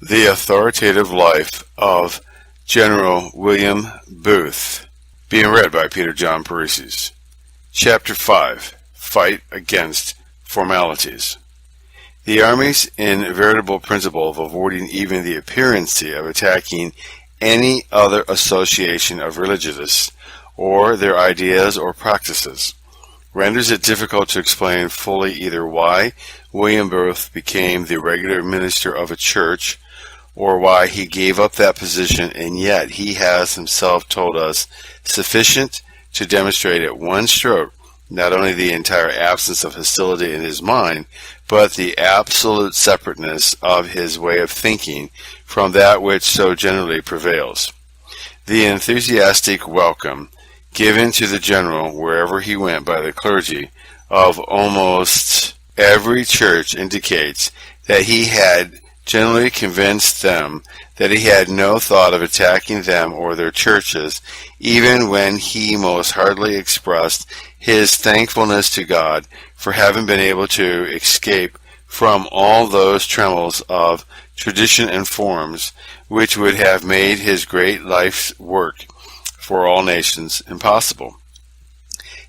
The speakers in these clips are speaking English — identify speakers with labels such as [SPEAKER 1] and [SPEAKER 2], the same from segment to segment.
[SPEAKER 1] The Authoritative Life of General William Booth, being read by Peter John Paresis. Chapter 5. Fight Against Formalities. The Army's inveritable principle of avoiding even the appearance of attacking any other association of religionists or their ideas or practices renders it difficult to explain fully either why William Booth became the regular minister of a church or why he gave up that position, and yet he has himself told us sufficient to demonstrate at one stroke not only the entire absence of hostility in his mind, but the absolute separateness of his way of thinking from that which so generally prevails. The enthusiastic welcome given to the general wherever he went by the clergy of almost every church indicates that he had generally convinced them that he had no thought of attacking them or their churches, even when he most heartily expressed his thankfulness to God for having been able to escape from all those trammels of tradition and forms which would have made his great life's work for all nations impossible.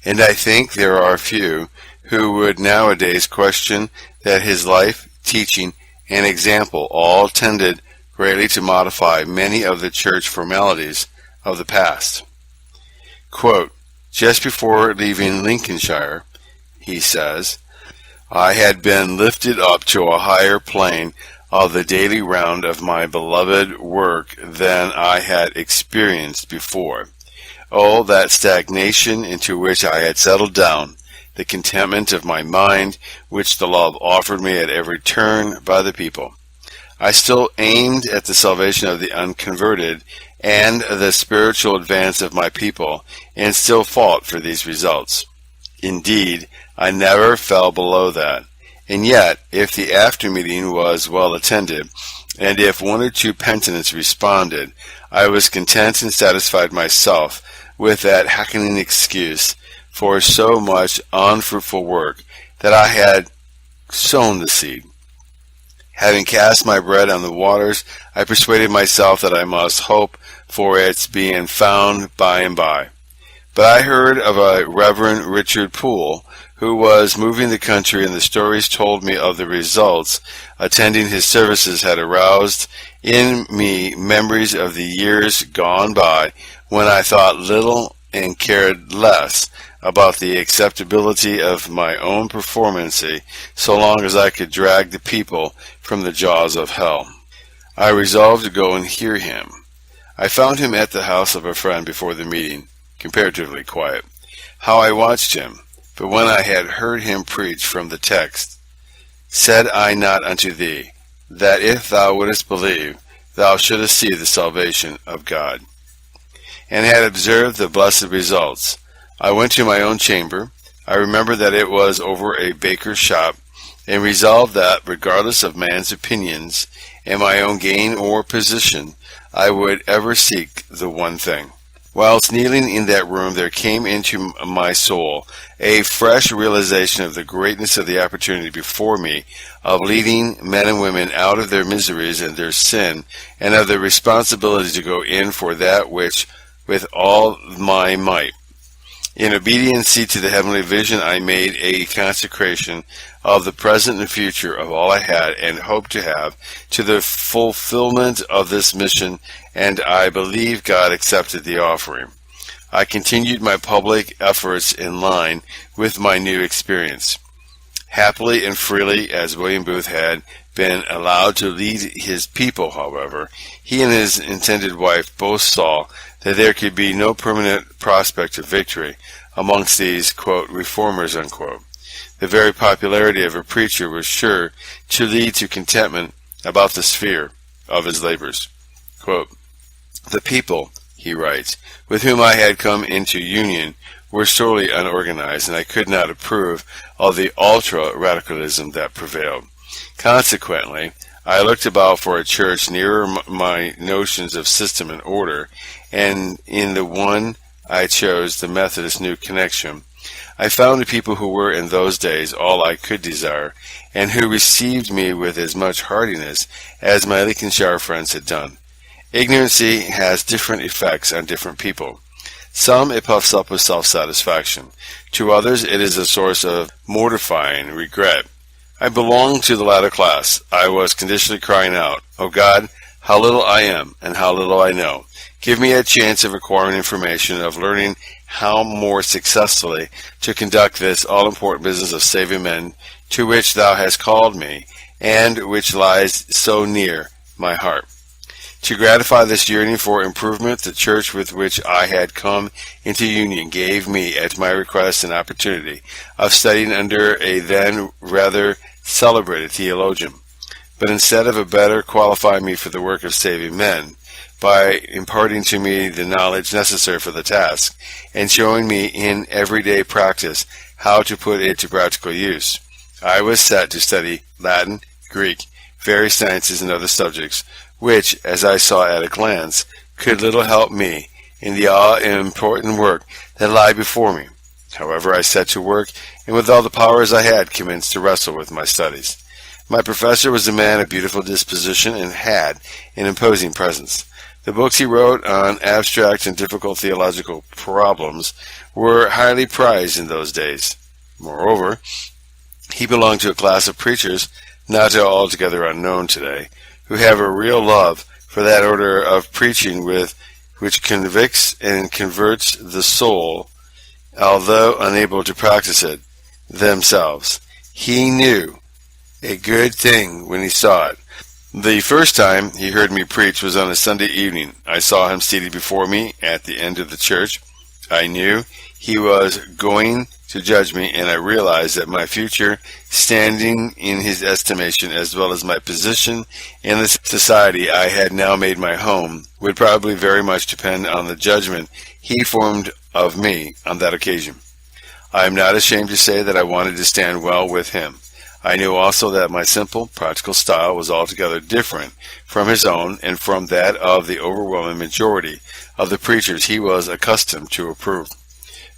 [SPEAKER 1] And I think there are few who would nowadays question that his life, teaching, and example all tended greatly to modify many of the church formalities of the past. Quote, just before leaving Lincolnshire, he says, I had been lifted up to a higher plane of the daily round of my beloved work than I had experienced before. Oh, that stagnation into which I had settled down, the contentment of my mind which the love offered me at every turn by the people. I still aimed at the salvation of the unconverted and the spiritual advance of my people, and still fought for these results. Indeed, I never fell below that. And yet, if the after-meeting was well attended, and if one or two penitents responded, I was content and satisfied myself with that hackneyed excuse for so much unfruitful work that I had sown the seed. Having cast my bread on the waters, I persuaded myself that I must hope for its being found by and by. But I heard of a Reverend Richard Poole, who was moving the country, and the stories told me of the results attending his services had aroused in me memories of the years gone by when I thought little and cared less about the acceptability of my own performance so long as I could drag the people from the jaws of hell. I resolved to go and hear him. I found him at the house of a friend before the meeting, comparatively quiet. How I watched him! But when I had heard him preach from the text, said I not unto thee, that if thou wouldest believe, thou shouldest see the salvation of God? And had observed the blessed results. I went to my own chamber. I remember that it was over a baker's shop, and resolved that, regardless of man's opinions and my own gain or position, I would ever seek the one thing. Whilst kneeling in that room, there came into my soul a fresh realization of the greatness of the opportunity before me of leading men and women out of their miseries and their sin, and of the responsibility to go in for that which with all my might. In obedience to the heavenly vision, I made a consecration of the present and future of all I had and hoped to have to the fulfillment of this mission, and I believe God accepted the offering. I continued my public efforts in line with my new experience. Happily and freely as William Booth had been allowed to lead his people, however, he and his intended wife both saw that there could be no permanent prospect of victory amongst these, quote, reformers, unquote. The very popularity of a preacher was sure to lead to contentment about the sphere of his labors. Quote, the people, he writes, with whom I had come into union were sorely unorganized, and I could not approve of the ultra-radicalism that prevailed. Consequently, I looked about for a church nearer my notions of system and order, and in the one I chose, the Methodist New Connection, I found the people who were in those days all I could desire, and who received me with as much heartiness as my Lincolnshire friends had done. Ignorancy has different effects on different people. Some it puffs up with self-satisfaction. To others it is a source of mortifying regret. I belonged to the latter class. I was conditionally crying out, "Oh God, how little I am, and how little I know. Give me a chance of acquiring information, of learning how more successfully to conduct this all-important business of saving men, to which thou hast called me, and which lies so near my heart." To gratify this yearning for improvement, the church with which I had come into union gave me, at my request, an opportunity of studying under a then rather celebrated theologian. But instead of a better qualifying me for the work of saving men, by imparting to me the knowledge necessary for the task, and showing me in everyday practice how to put it to practical use, I was set to study Latin, Greek, various sciences, and other subjects, which, as I saw at a glance, could little help me in the all-important work that lay before me. However, I set to work, and with all the powers I had, commenced to wrestle with my studies. My professor was a man of beautiful disposition and had an imposing presence. The books he wrote on abstract and difficult theological problems were highly prized in those days. Moreover, he belonged to a class of preachers, not altogether unknown today, who have a real love for that order of preaching which convicts and converts the soul, although unable to practice it themselves. He knew a good thing when he saw it. The first time he heard me preach was on a Sunday evening. I saw him seated before me at the end of the church. I knew he was going to judge me, and I realized that my future standing in his estimation, as well as my position in the society I had now made my home, would probably very much depend on the judgment he formed of me on that occasion. I am not ashamed to say that I wanted to stand well with him. I knew also that my simple, practical style was altogether different from his own and from that of the overwhelming majority of the preachers he was accustomed to approve.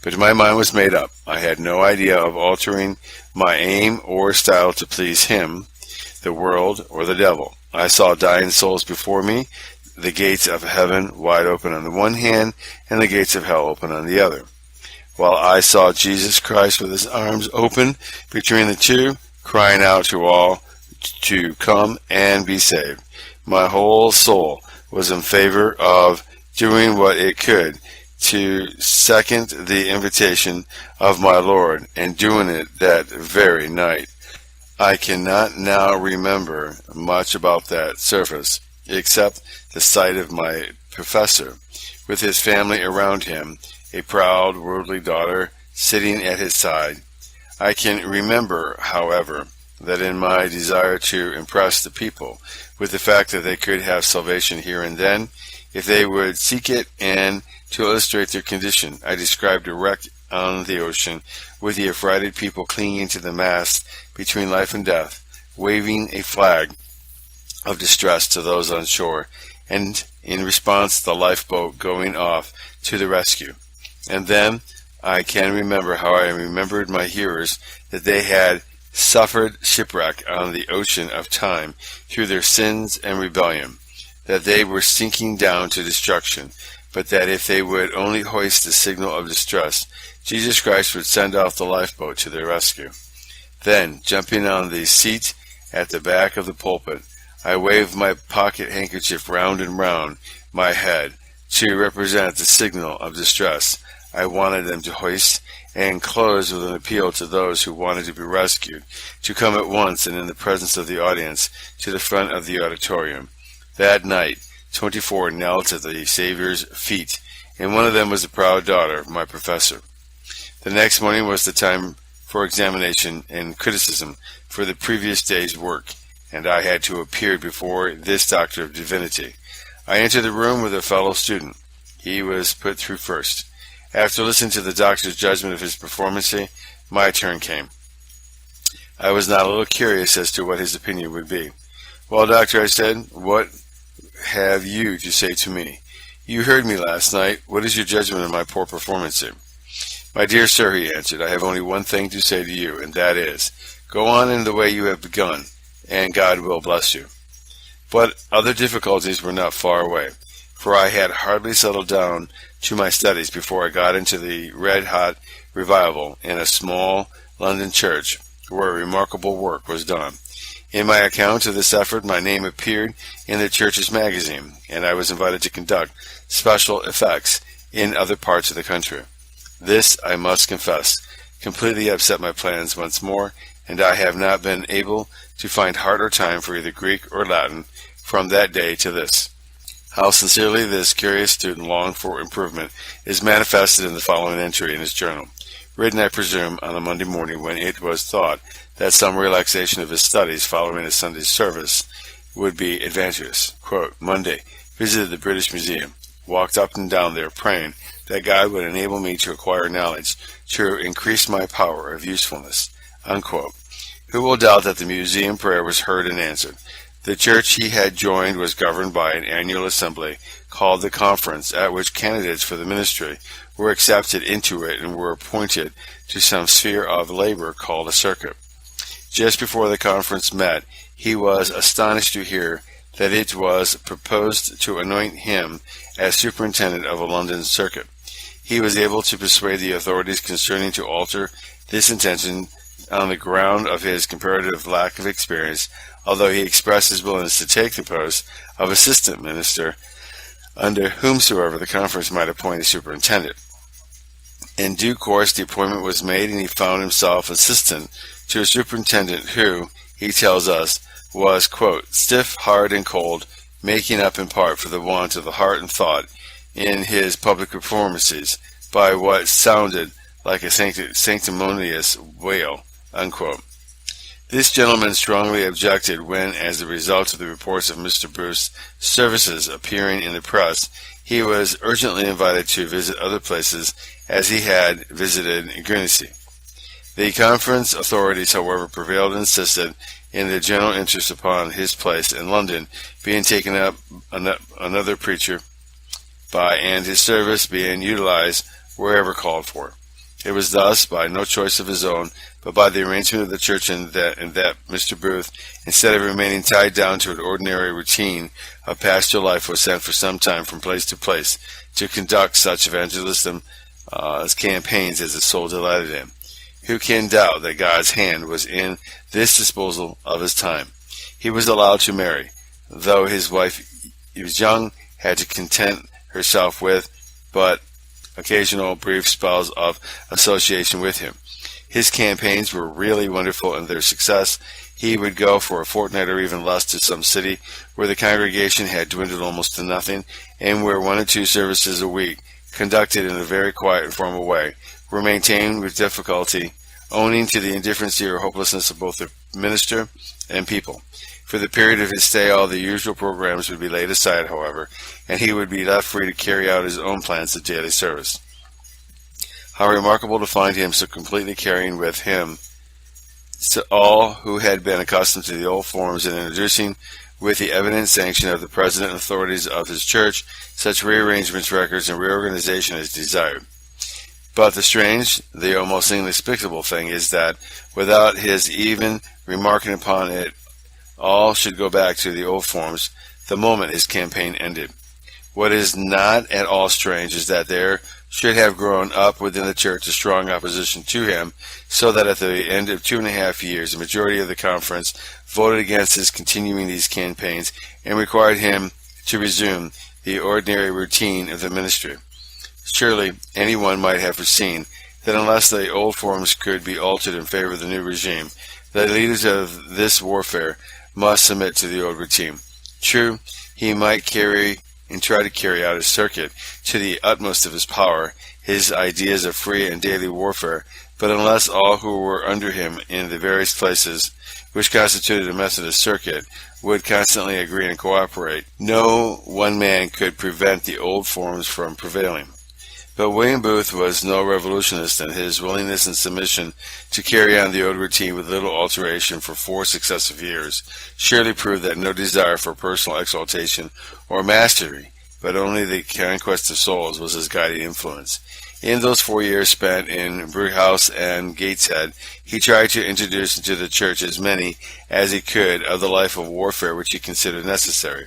[SPEAKER 1] But my mind was made up. I had no idea of altering my aim or style to please him, the world, or the devil. I saw dying souls before me, the gates of heaven wide open on the one hand, and the gates of hell open on the other, while I saw Jesus Christ with his arms open between the two, crying out to all to come and be saved. My whole soul was in favor of doing what it could to second the invitation of my Lord, and doing it that very night. I cannot now remember much about that service, except the sight of my professor, with his family around him, a proud, worldly daughter sitting at his side. I can remember, however, that in my desire to impress the people with the fact that they could have salvation here and then, if they would seek it, and to illustrate their condition, I described a wreck on the ocean, with the affrighted people clinging to the mast between life and death, waving a flag of distress to those on shore, and in response the lifeboat going off to the rescue. And then I can remember how I remembered my hearers, that they had suffered shipwreck on the ocean of time through their sins and rebellion, that they were sinking down to destruction, but that if they would only hoist the signal of distress, Jesus Christ would send off the lifeboat to their rescue. Then, jumping on the seat at the back of the pulpit, I waved my pocket handkerchief round and round my head to represent the signal of distress I wanted them to hoist, and closed with an appeal to those who wanted to be rescued to come at once and in the presence of the audience to the front of the auditorium. That night 24 knelt at the Savior's feet, and one of them was the proud daughter of my professor. The next morning was the time for examination and criticism for the previous day's work, and I had to appear before this doctor of divinity. I entered the room with a fellow student. He was put through first. After listening to the doctor's judgment of his performance, my turn came. I was not a little curious as to what his opinion would be. "Well, doctor," I said, "what have you to say to me? You heard me last night. What is your judgment of my poor performance?" My dear sir, he answered, I have only one thing to say to you, and that is, go on in the way you have begun, and God will bless you. But other difficulties were not far away, for I had hardly settled down to my studies before I got into the red-hot revival in a small London church where a remarkable work was done. In my account of this effort, my name appeared in the church's magazine, and I was invited to conduct special effects in other parts of the country. This, I must confess, completely upset my plans once more, and I have not been able to find heart or time for either Greek or Latin from that day to this. How sincerely this curious student longed for improvement is manifested in the following entry in his journal, written, I presume, on a Monday morning when it was thought that some relaxation of his studies following a Sunday service would be advantageous. Quote, Monday, visited the British Museum, walked up and down there praying that God would enable me to acquire knowledge to increase my power of usefulness. Unquote. Who will doubt that the museum prayer was heard and answered? The church he had joined was governed by an annual assembly called the Conference, at which candidates for the ministry were accepted into it and were appointed to some sphere of labor called a circuit. Just before the conference met, he was astonished to hear that it was proposed to anoint him as superintendent of a London circuit. He was able to persuade the authorities concerning to alter this intention on the ground of his comparative lack of experience, although he expressed his willingness to take the post of assistant minister under whomsoever the conference might appoint a superintendent. In due course the appointment was made, and he found himself assistant to a superintendent who, he tells us, was, quote, stiff, hard, and cold, making up in part for the want of the heart and thought in his public performances by what sounded like a sanctimonious wail, unquote. This gentleman strongly objected when, as a result of the reports of Mr. Booth's services appearing in the press, he was urgently invited to visit other places as he had visited Guernsey. The conference authorities, however, prevailed and insisted in the general interest upon his place in London being taken up another preacher by, and his service being utilized wherever called for. It was thus, by no choice of his own, but by the arrangement of the church and that Mr. Booth, instead of remaining tied down to an ordinary routine of pastoral life, was sent for some time from place to place to conduct such evangelism campaigns as his soul delighted in. Who can doubt that God's hand was in this disposal of his time? He was allowed to marry, though his wife, he was young, had to content herself with but occasional brief spells of association with him. His campaigns were really wonderful in their success. He would go for a fortnight or even less to some city where the congregation had dwindled almost to nothing, and where 1 or 2 services a week, conducted in a very quiet and formal way, were maintained with difficulty, owing to the indifferency or hopelessness of both the minister and people. For the period of his stay, all the usual programs would be laid aside, however, and he would be left free to carry out his own plans of daily service. How remarkable to find him so completely carrying with him to all who had been accustomed to the old forms and introducing, with the evident sanction of the president and authorities of his church, such rearrangements, records, and reorganization as desired. But the strange, the almost inexplicable thing is that, without his even remarking upon it, all should go back to the old forms the moment his campaign ended. What is not at all strange is that there should have grown up within the church a strong opposition to him, so that at the end of 2.5 years, the majority of the conference voted against his continuing these campaigns and required him to resume the ordinary routine of the ministry. Surely anyone might have foreseen that unless the old forms could be altered in favor of the new regime, the leaders of this warfare must submit to the old routine. True, he might try to carry out his circuit to the utmost of his power, his ideas of free and daily warfare, but unless all who were under him in the various places which constituted a Methodist circuit would constantly agree and cooperate, no one man could prevent the old forms from prevailing. But William Booth was no revolutionist, and his willingness and submission to carry on the old routine with little alteration for 4 successive years surely proved that no desire for personal exaltation or mastery, but only the conquest of souls, was his guiding influence. In those 4 years spent in Brughouse and Gateshead, he tried to introduce into the church as many as he could of the life of warfare which he considered necessary.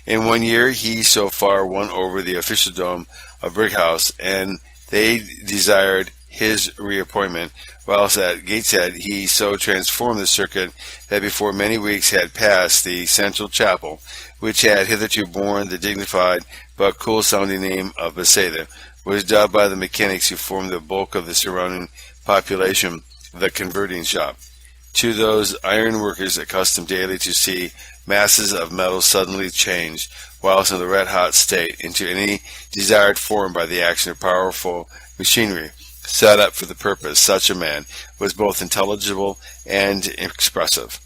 [SPEAKER 1] In 1 year, he so far won over the officialdom of Brughouse, and they desired his reappointment, whilst at Gateshead he so transformed the circuit that before many weeks had passed, the central chapel, which had hitherto borne the dignified but cool-sounding name of Bethesda, was dubbed by the mechanics who formed the bulk of the surrounding population the converting shop. To those iron workers accustomed daily to see masses of metal suddenly changed, whilst in the red-hot state, into any desired form by the action of powerful machinery set up for the purpose, such a man was both intelligible and expressive.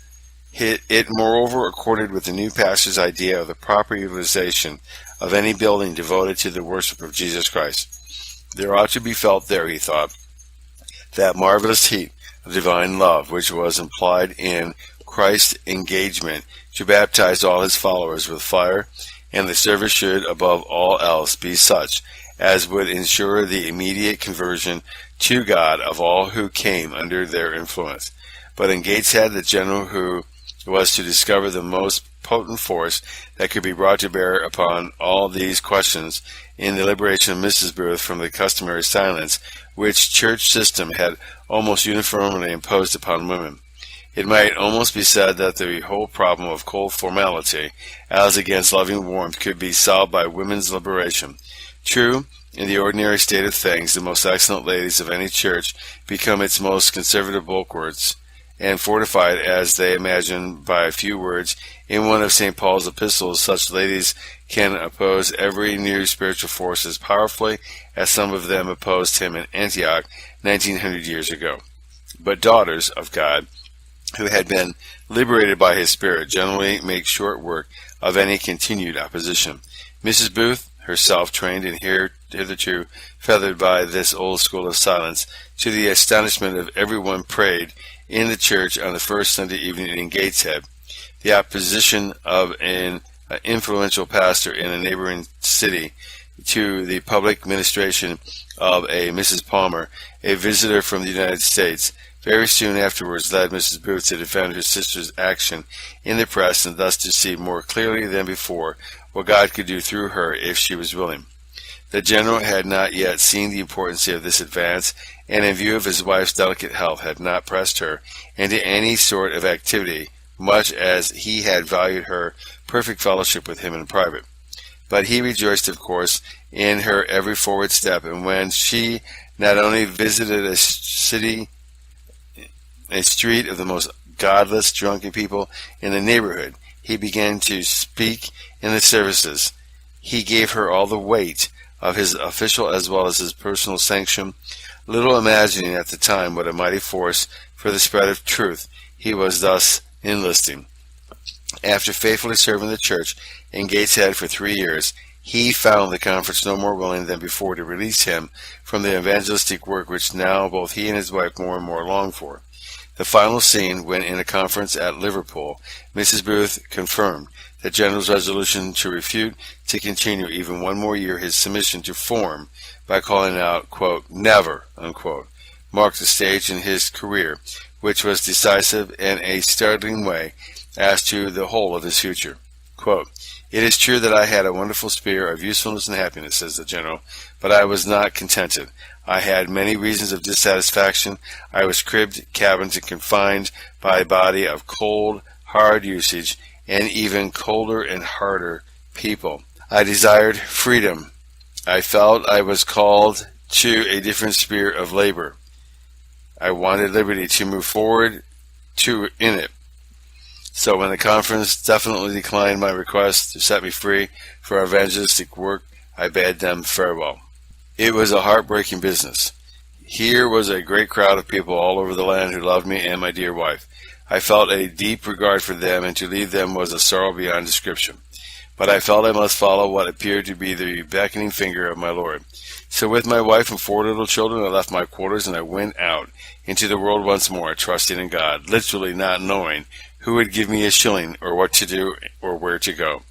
[SPEAKER 1] It moreover accorded with the new pastor's idea of the proper utilization of any building devoted to the worship of Jesus Christ. There ought to be felt there, he thought, that marvelous heat of divine love which was implied in Christ's engagement to baptize all his followers with fire, and the service should above all else be such as would ensure the immediate conversion to God of all who came under their influence. But in Gateshead, the general who was to discover the most potent force that could be brought to bear upon all these questions in the liberation of Mrs. Booth from the customary silence which church system had almost uniformly imposed upon women. It might almost be said that the whole problem of cold formality, as against loving warmth, could be solved by women's liberation. True, in the ordinary state of things, the most excellent ladies of any church become its most conservative bulwarks, and fortified, as they imagine, by a few words in one of St. Paul's epistles, such ladies can oppose every new spiritual force as powerfully as some of them opposed him in Antioch 1900 years ago. But daughters of God, who had been liberated by his Spirit, generally make short work of any continued opposition. Mrs. Booth, herself trained and hitherto feathered by this old school of silence, to the astonishment of everyone, prayed in the church on the first Sunday evening in Gateshead. The opposition of an influential pastor in a neighboring city to the public ministration of a Mrs. Palmer, a visitor from the United States, very soon afterwards led Mrs. Booth to defend her sister's action in the press, and thus to see more clearly than before what God could do through her if she was willing. The general had not yet seen the importance of this advance, and in view of his wife's delicate health had not pressed her into any sort of activity, much as he had valued her perfect fellowship with him in private. But he rejoiced, of course, in her every forward step, and when she not only visited a street of the most godless, drunken people in the neighborhood, he began to speak in the services. He gave her all the weight of his official as well as his personal sanction, little imagining at the time what a mighty force for the spread of truth he was thus enlisting. After faithfully serving the church in Gateshead for 3 years, he found the conference no more willing than before to release him from the evangelistic work which now both he and his wife more and more longed for. The final scene, when in a conference at Liverpool, Mrs. Booth confirmed the general's resolution to refute to continue even 1 more year his submission to form by calling out, quote, "Never," unquote, marked the stage in his career, which was decisive in a startling way as to the whole of his future. Quote, "It is true that I had a wonderful spirit of usefulness and happiness," says the general, "but I was not contented. I had many reasons of dissatisfaction. I was cribbed, cabined, and confined by a body of cold, hard usage, and even colder and harder people. I desired freedom. I felt I was called to a different spirit of labor. I wanted liberty to move forward in it. So when the conference definitely declined my request to set me free for evangelistic work, I bade them farewell. It was a heartbreaking business. Here was a great crowd of people all over the land who loved me and my dear wife. I felt a deep regard for them, and to leave them was a sorrow beyond description. But I felt I must follow what appeared to be the beckoning finger of my Lord. So with my wife and 4 little children, I left my quarters and I went out into the world once more, trusting in God, literally not knowing who would give me a shilling or what to do or where to go.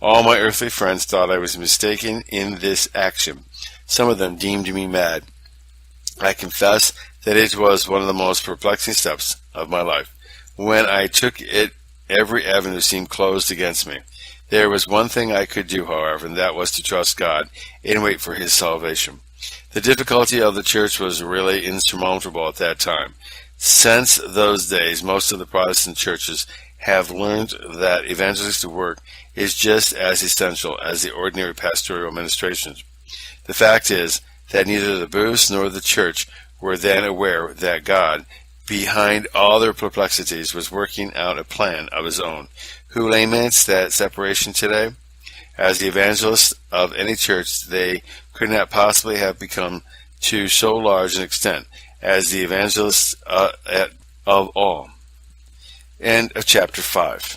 [SPEAKER 1] All my earthly friends thought I was mistaken in this action, Some of them deemed me mad. I confess that it was one of the most perplexing steps of my life. When I took it, every avenue seemed closed against me. There was one thing I could do, however, and that was to trust God and wait for His salvation. The difficulty of the church was really insurmountable at that time. Since those days, most of the Protestant churches have learned that evangelistic work is just as essential as the ordinary pastoral ministrations. The fact is that neither the Booths nor the church were then aware that God, behind all their perplexities, was working out a plan of His own. Who laments that separation today? As the evangelists of any church, they could not possibly have become to so large an extent as the evangelists of all. End of chapter 5.